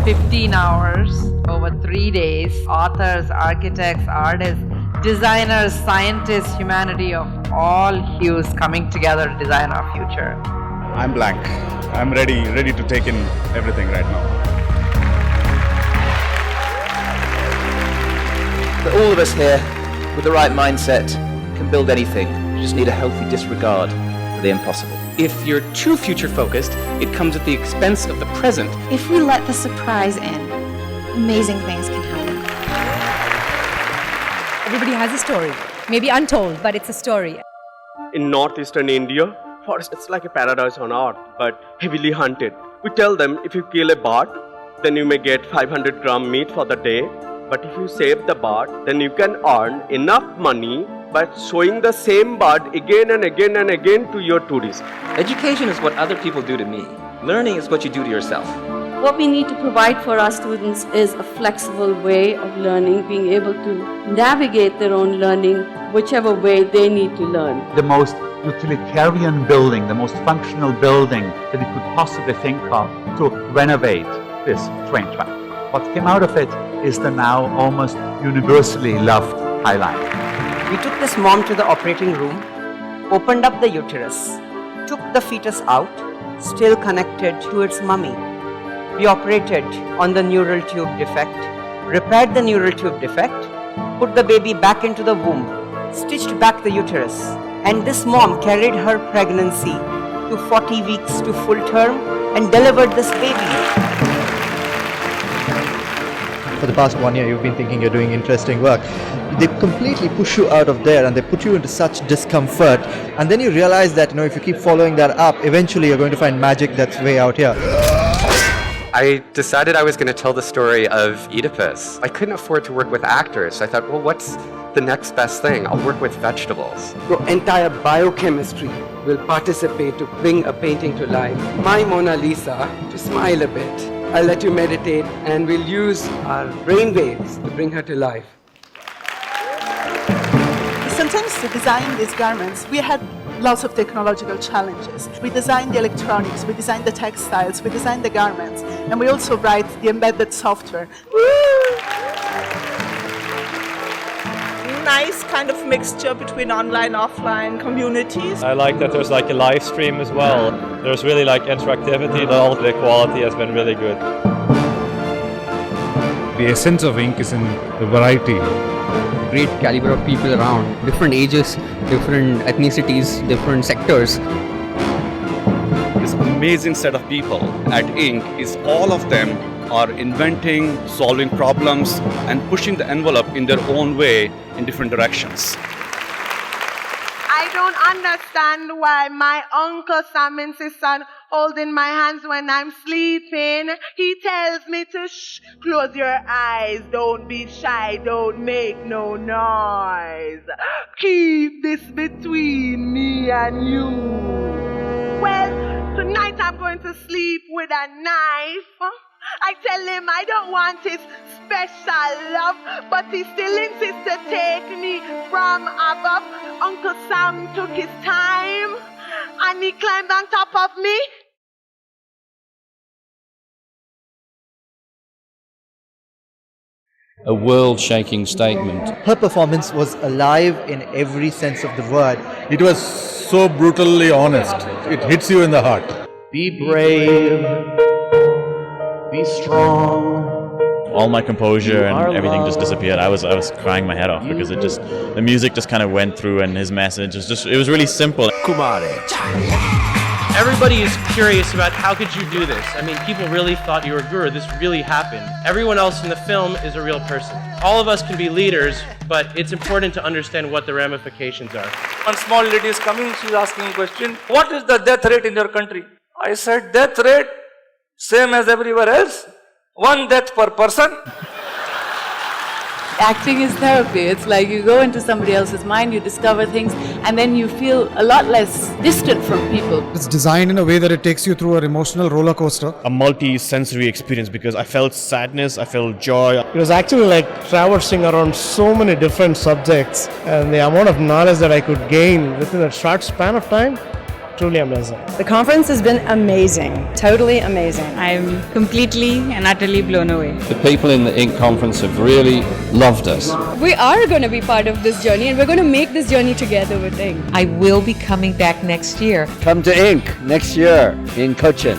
15 hours over 3 days. Authors, architects, artists, designers, scientists, humanity of all hues coming together to design our future. I'm blank. I'm ready to take in everything right now. But all of us here, with the right mindset, can build anything. You just need a healthy disregard for the impossible. If you're too future-focused, it comes at the expense of the present. If we let the surprise in, amazing things can happen. Everybody has a story. Maybe untold, but it's a story. In northeastern India, forest it's like a paradise on earth, but heavily hunted. We tell them if you kill a bird, then you may get 500 gram meat for the day. But if you save the bird, then you can earn enough money by showing the same bird again and again and again to your tourists. Education is what other people do to me. Learning is what you do to yourself. What we need to provide for our students is a flexible way of learning, being able to navigate their own learning whichever way they need to learn. The most utilitarian building, the most functional building that we could possibly think of to renovate this train track. What came out of it is the now almost universally loved High Line. We took this mom to the operating room, opened up the uterus, took the fetus out, still connected to its mummy. We operated on the neural tube defect, repaired the neural tube defect, put the baby back into the womb, stitched back the uterus, and this mom carried her pregnancy to 40 weeks to full term and delivered this baby. For the past 1 year, you've been thinking you're doing interesting work. They completely push you out of there and they put you into such discomfort. And then you realize that, if you keep following that up, eventually you're going to find magic that's way out here. I decided I was going to tell the story of Oedipus. I couldn't afford to work with actors. I thought, well, what's the next best thing? I'll work with vegetables. The entire biochemistry will participate to bring a painting to life. My Mona Lisa, to smile a bit. I'll let you meditate and we'll use our brain waves to bring her to life. Sometimes to design these garments, we had lots of technological challenges. We designed the electronics, we designed the textiles, we designed the garments, and we also write the embedded software. Nice kind of mixture between online, offline communities. I like that there's like a live stream as well. There's really like interactivity, all the quality has been really good. The essence of ink is in the variety. Great caliber of people around, different ages, different ethnicities, different sectors. This amazing set of people at Ink is all of them are inventing, solving problems and pushing the envelope in their own way in different directions. I don't understand why my uncle Sam insists on holding my hands when I'm sleeping. He tells me to shh, close your eyes, don't be shy, don't make no noise. Keep this between me and you. Well, tonight I'm going to sleep with a knife. I tell him I don't want his special love, but he still insists to take me from above. Uncle Sam took his time and he climbed on top of me. A world-shaking statement. Her performance was alive in every sense of the word. It was so brutally honest. It hits you in the heart. Be brave. Be strong. All my composure and everything just disappeared. I was crying my head off because the music just kind of went through, and his message was it was really simple. Kumare. Everybody is curious about how could you do this? I mean, people really thought you were a guru. This really happened. Everyone else in the film is a real person. All of us can be leaders, but it's important to understand what the ramifications are. One small lady is coming, she's asking a question. What is the death rate in your country? I said, death rate? Same as everywhere else. 1 death per person. Acting is therapy. It's like you go into somebody else's mind, you discover things, and then you feel a lot less distant from people. It's designed in a way that it takes you through an emotional roller coaster. A multi-sensory experience because I felt sadness, I felt joy. It was actually like traversing around so many different subjects, and the amount of knowledge that I could gain within a short span of time Truly amazing. The conference has been amazing, totally amazing. I'm completely and utterly blown away. The people in the Inc. conference have really loved us. We are going to be part of this journey and we're going to make this journey together with Inc. I will be coming back next year. Come to Inc. next year in Cochin.